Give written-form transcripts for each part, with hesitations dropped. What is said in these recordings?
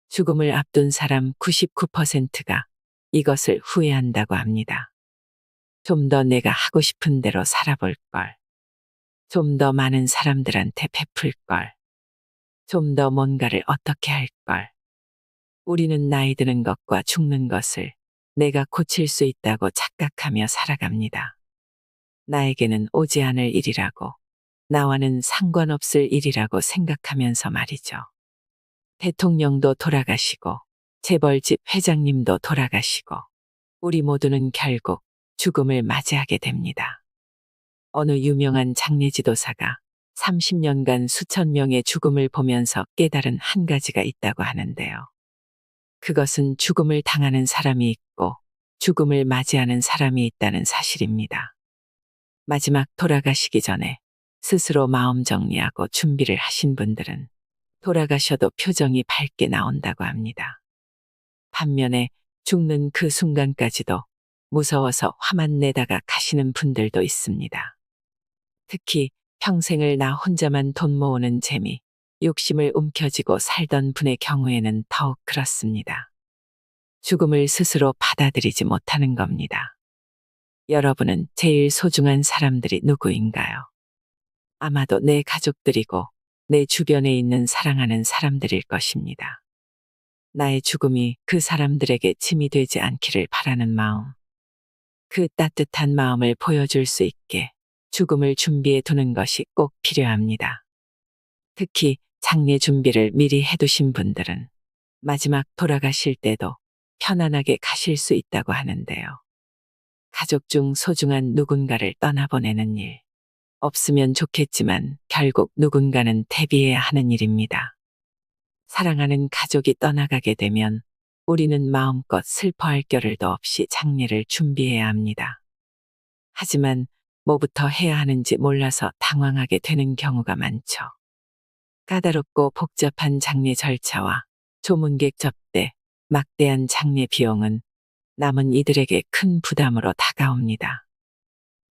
죽음을 앞둔 사람 99%가 이것을 후회한다고 합니다. 좀 더 내가 하고 싶은 대로 살아볼 걸. 좀 더 많은 사람들한테 베풀 걸. 좀 더 뭔가를 어떻게 할 걸. 우리는 나이 드는 것과 죽는 것을 내가 고칠 수 있다고 착각하며 살아갑니다. 나에게는 오지 않을 일이라고, 나와는 상관없을 일이라고 생각하면서 말이죠. 대통령도 돌아가시고, 재벌집 회장님도 돌아가시고, 우리 모두는 결국 죽음을 맞이하게 됩니다. 어느 유명한 장례 지도사가 30년간 수천 명의 죽음을 보면서 깨달은 한 가지가 있다고 하는데요. 그것은 죽음을 당하는 사람이 있고 죽음을 맞이하는 사람이 있다는 사실입니다. 마지막 돌아가시기 전에 스스로 마음 정리하고 준비를 하신 분들은 돌아가셔도 표정이 밝게 나온다고 합니다. 반면에 죽는 그 순간까지도 무서워서 화만 내다가 가시는 분들도 있습니다. 특히 평생을 나 혼자만 돈 모으는 재미, 욕심을 움켜쥐고 살던 분의 경우에는 더욱 그렇습니다. 죽음을 스스로 받아들이지 못하는 겁니다. 여러분은 제일 소중한 사람들이 누구인가요? 아마도 내 가족들이고 내 주변에 있는 사랑하는 사람들일 것입니다. 나의 죽음이 그 사람들에게 짐이 되지 않기를 바라는 마음. 그 따뜻한 마음을 보여줄 수 있게 죽음을 준비해 두는 것이 꼭 필요합니다. 특히 장례 준비를 미리 해두신 분들은 마지막 돌아가실 때도 편안하게 가실 수 있다고 하는데요. 가족 중 소중한 누군가를 떠나보내는 일. 없으면 좋겠지만 결국 누군가는 대비해야 하는 일입니다. 사랑하는 가족이 떠나가게 되면 우리는 마음껏 슬퍼할 겨를도 없이 장례를 준비해야 합니다. 하지만 뭐부터 해야 하는지 몰라서 당황하게 되는 경우가 많죠. 까다롭고 복잡한 장례 절차와 조문객 접대, 막대한 장례 비용은 남은 이들에게 큰 부담으로 다가옵니다.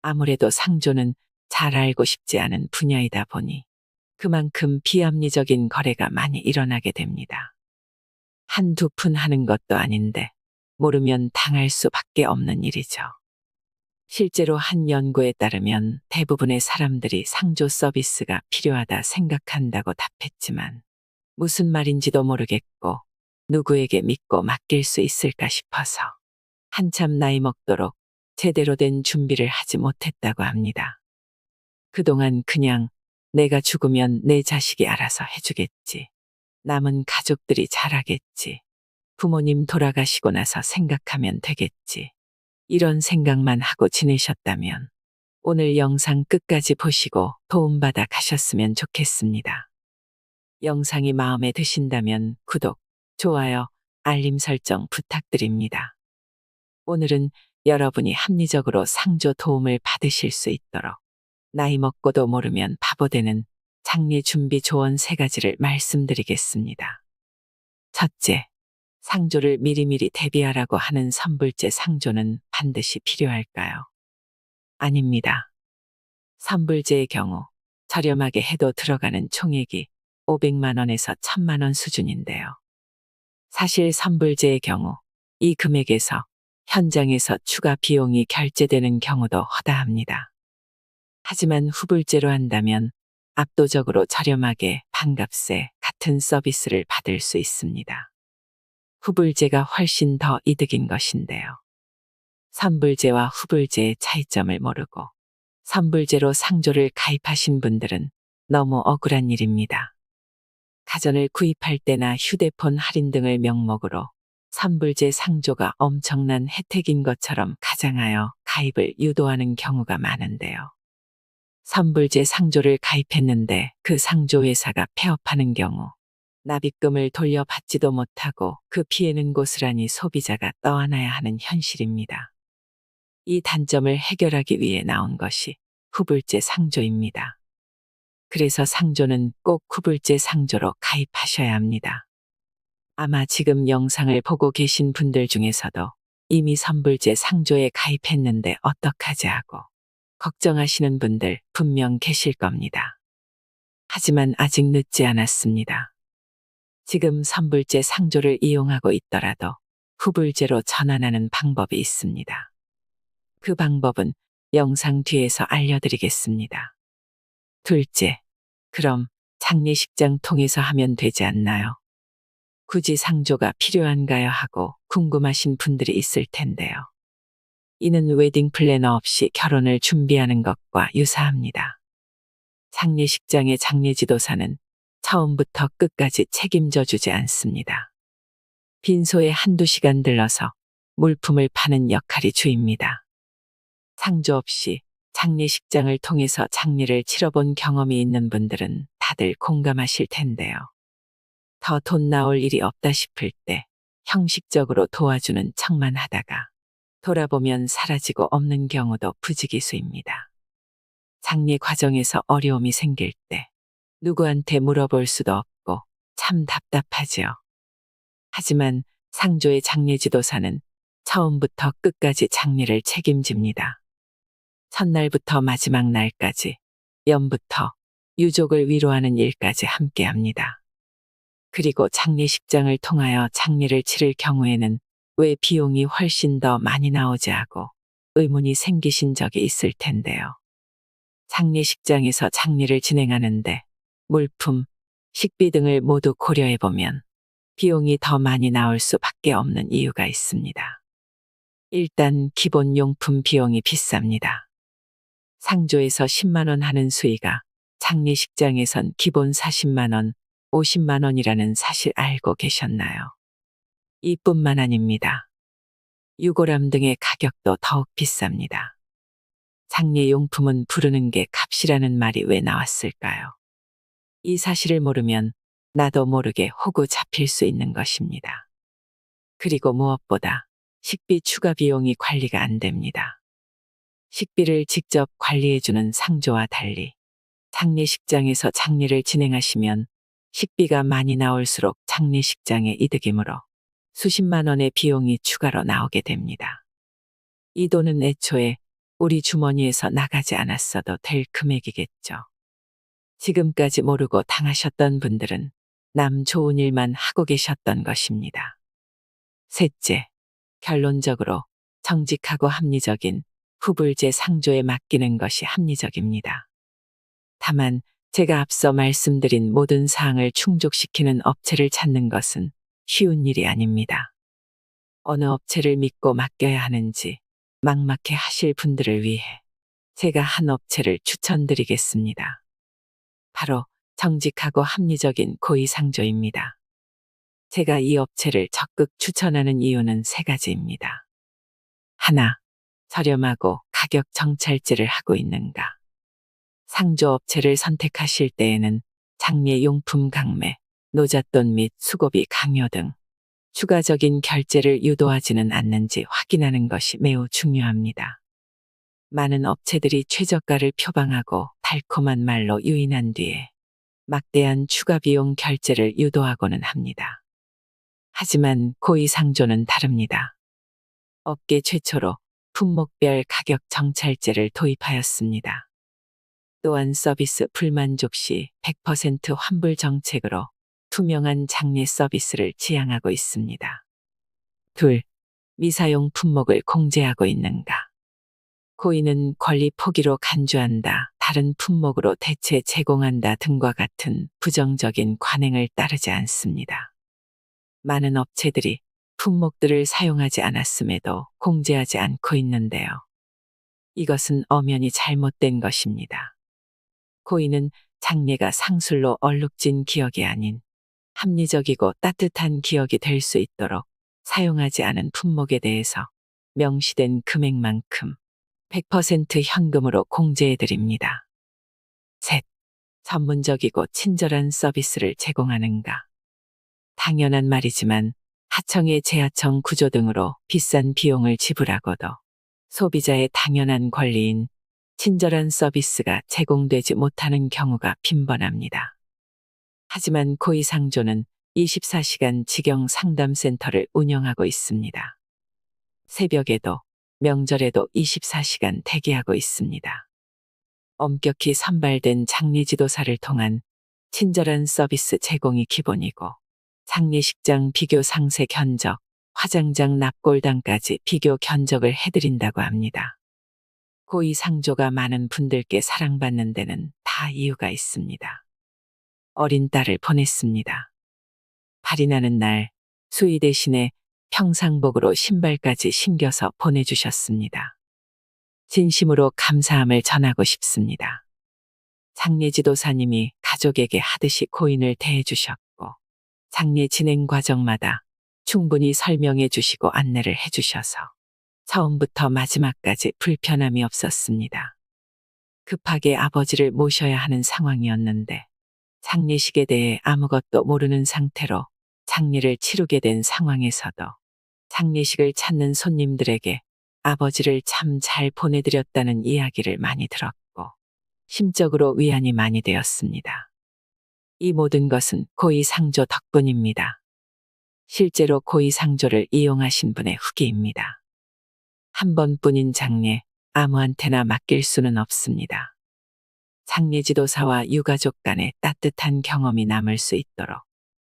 아무래도 상조는 잘 알고 싶지 않은 분야이다 보니 그만큼 비합리적인 거래가 많이 일어나게 됩니다. 한두 푼 하는 것도 아닌데 모르면 당할 수밖에 없는 일이죠. 실제로 한 연구에 따르면 대부분의 사람들이 상조 서비스가 필요하다 생각한다고 답했지만 무슨 말인지도 모르겠고 누구에게 믿고 맡길 수 있을까 싶어서 한참 나이 먹도록 제대로 된 준비를 하지 못했다고 합니다. 그동안 그냥 내가 죽으면 내 자식이 알아서 해주겠지. 남은 가족들이 잘하겠지. 부모님 돌아가시고 나서 생각하면 되겠지. 이런 생각만 하고 지내셨다면 오늘 영상 끝까지 보시고 도움받아 가셨으면 좋겠습니다. 영상이 마음에 드신다면 구독, 좋아요, 알림 설정 부탁드립니다. 오늘은 여러분이 합리적으로 상조 도움을 받으실 수 있도록 나이 먹고도 모르면 바보 되는 장례 준비 조언 3가지를 말씀드리겠습니다. 첫째, 상조를 미리미리 대비하라고 하는 선불제 상조는 반드시 필요할까요? 아닙니다. 선불제의 경우 저렴하게 해도 들어가는 총액이 500만 원에서 1000만 원 수준인데요. 사실 선불제의 경우 이 금액에서 현장에서 추가 비용이 결제되는 경우도 허다합니다. 하지만 후불제로 한다면 압도적으로 저렴하게 반값에 같은 서비스를 받을 수 있습니다. 후불제가 훨씬 더 이득인 것인데요. 선불제와 후불제의 차이점을 모르고 선불제로 상조를 가입하신 분들은 너무 억울한 일입니다. 가전을 구입할 때나 휴대폰 할인 등을 명목으로 선불제 상조가 엄청난 혜택인 것처럼 가장하여 가입을 유도하는 경우가 많은데요. 선불제 상조를 가입했는데 그 상조 회사가 폐업하는 경우 납입금을 돌려받지도 못하고 그 피해는 고스란히 소비자가 떠안아야 하는 현실입니다. 이 단점을 해결하기 위해 나온 것이 후불제 상조입니다. 그래서 상조는 꼭 후불제 상조로 가입하셔야 합니다. 아마 지금 영상을 보고 계신 분들 중에서도 이미 선불제 상조에 가입했는데 어떡하지 하고 걱정하시는 분들 분명 계실 겁니다. 하지만 아직 늦지 않았습니다. 지금 선불제 상조를 이용하고 있더라도 후불제로 전환하는 방법이 있습니다. 그 방법은 영상 뒤에서 알려드리겠습니다. 둘째, 그럼 장례식장 통해서 하면 되지 않나요? 굳이 상조가 필요한가요 하고 궁금하신 분들이 있을 텐데요. 이는 웨딩 플래너 없이 결혼을 준비하는 것과 유사합니다. 장례식장의 장례지도사는 처음부터 끝까지 책임져 주지 않습니다. 빈소에 한두 시간 들러서 물품을 파는 역할이 주입니다. 상조 없이 장례식장을 통해서 장례를 치러본 경험이 있는 분들은 다들 공감하실 텐데요. 더 돈 나올 일이 없다 싶을 때 형식적으로 도와주는 척만 하다가 돌아보면 사라지고 없는 경우도 부지기수입니다. 장례 과정에서 어려움이 생길 때 누구한테 물어볼 수도 없고 참 답답하지요. 하지만 상조의 장례지도사는 처음부터 끝까지 장례를 책임집니다. 첫날부터 마지막 날까지, 연부터 유족을 위로하는 일까지 함께합니다. 그리고 장례식장을 통하여 장례를 치를 경우에는 왜 비용이 훨씬 더 많이 나오지 하고 의문이 생기신 적이 있을 텐데요. 장례식장에서 장례를 진행하는데 물품, 식비 등을 모두 고려해보면 비용이 더 많이 나올 수밖에 없는 이유가 있습니다. 일단 기본 용품 비용이 비쌉니다. 상조에서 10만 원 하는 수의가 장례식장에선 기본 40만 원, 50만 원이라는 사실 알고 계셨나요? 이뿐만 아닙니다. 유골함 등의 가격도 더욱 비쌉니다. 장례용품은 부르는 게 값이라는 말이 왜 나왔을까요? 이 사실을 모르면 나도 모르게 호구 잡힐 수 있는 것입니다. 그리고 무엇보다 식비 추가 비용이 관리가 안 됩니다. 식비를 직접 관리해주는 상조와 달리 장례식장에서 장례를 진행하시면 식비가 많이 나올수록 장례식장의 이득이므로 수십만 원의 비용이 추가로 나오게 됩니다. 이 돈은 애초에 우리 주머니에서 나가지 않았어도 될 금액이겠죠. 지금까지 모르고 당하셨던 분들은 남 좋은 일만 하고 계셨던 것입니다. 셋째, 결론적으로 정직하고 합리적인 후불제 상조에 맡기는 것이 합리적입니다. 다만 제가 앞서 말씀드린 모든 사항을 충족시키는 업체를 찾는 것은 쉬운 일이 아닙니다. 어느 업체를 믿고 맡겨야 하는지 막막해 하실 분들을 위해 제가 한 업체를 추천드리겠습니다. 바로 정직하고 합리적인 고의상조입니다. 제가 이 업체를 적극 추천하는 이유는 세 가지입니다. 하나, 저렴하고 가격 정찰제를 하고 있는가. 상조 업체를 선택하실 때에는 장례용품 강매, 노잣돈 및 수고비 강요 등 추가적인 결제를 유도하지는 않는지 확인하는 것이 매우 중요합니다. 많은 업체들이 최저가를 표방하고 달콤한 말로 유인한 뒤에 막대한 추가 비용 결제를 유도하고는 합니다. 하지만 고의상조는 다릅니다. 업계 최초로 품목별 가격 정찰제를 도입하였습니다. 또한 서비스 불만족 시 100% 환불 정책으로 투명한 장례 서비스를 지향하고 있습니다. 둘, 미사용 품목을 공제하고 있는가. 고의는 권리 포기로 간주한다, 다른 품목으로 대체 제공한다 등과 같은 부정적인 관행을 따르지 않습니다. 많은 업체들이 품목들을 사용하지 않았음에도 공제하지 않고 있는데요. 이것은 엄연히 잘못된 것입니다. 고의는 장례가 상술로 얼룩진 기억이 아닌 합리적이고 따뜻한 기억이 될 수 있도록 사용하지 않은 품목에 대해서 명시된 금액만큼 100% 현금으로 공제해드립니다. 셋, 전문적이고 친절한 서비스를 제공하는가. 당연한 말이지만 하청의 재하청 구조 등으로 비싼 비용을 지불하고도 소비자의 당연한 권리인 친절한 서비스가 제공되지 못하는 경우가 빈번합니다. 하지만 고의상조는 24시간 직영 상담센터를 운영하고 있습니다. 새벽에도 명절에도 24시간 대기하고 있습니다. 엄격히 선발된 장례지도사를 통한 친절한 서비스 제공이 기본이고 장례식장 비교 상세 견적, 화장장 납골당까지 비교 견적을 해드린다고 합니다. 고이 상조가 많은 분들께 사랑받는 데는 다 이유가 있습니다. 어린 딸을 보냈습니다. 발이 나는 날 수의 대신에 평상복으로 신발까지 신겨서 보내주셨습니다. 진심으로 감사함을 전하고 싶습니다. 장례지도사님이 가족에게 하듯이 고인을 대해주셨고 장례 진행 과정마다 충분히 설명해 주시고 안내를 해주셔서 처음부터 마지막까지 불편함이 없었습니다. 급하게 아버지를 모셔야 하는 상황이었는데 장례식에 대해 아무것도 모르는 상태로 장례를 치르게 된 상황에서도 장례식을 찾는 손님들에게 아버지를 참 잘 보내드렸다는 이야기를 많이 들었고 심적으로 위안이 많이 되었습니다. 이 모든 것은 고이 상조 덕분입니다. 실제로 고이 상조를 이용하신 분의 후기입니다. 한 번뿐인 장례, 아무한테나 맡길 수는 없습니다. 장례지도사와 유가족 간의 따뜻한 경험이 남을 수 있도록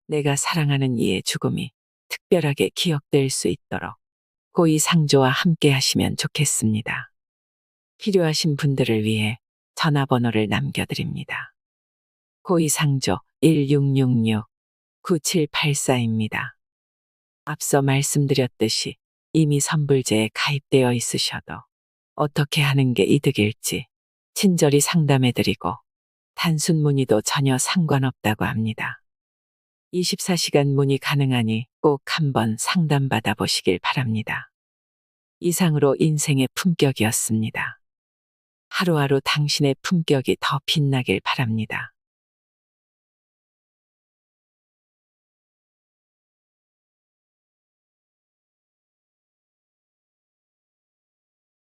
내가 사랑하는 이의 죽음이 특별하게 기억될 수 있도록 고이 상조와 함께 하시면 좋겠습니다. 필요하신 분들을 위해 전화번호를 남겨드립니다. 고이 상조 1666-9784입니다. 앞서 말씀드렸듯이 이미 선불제에 가입되어 있으셔도 어떻게 하는 게 이득일지 친절히 상담해드리고 단순 문의도 전혀 상관없다고 합니다. 24시간 문의 가능하니 꼭 한번 상담받아 보시길 바랍니다. 이상으로 인생의 품격이었습니다. 하루하루 당신의 품격이 더 빛나길 바랍니다.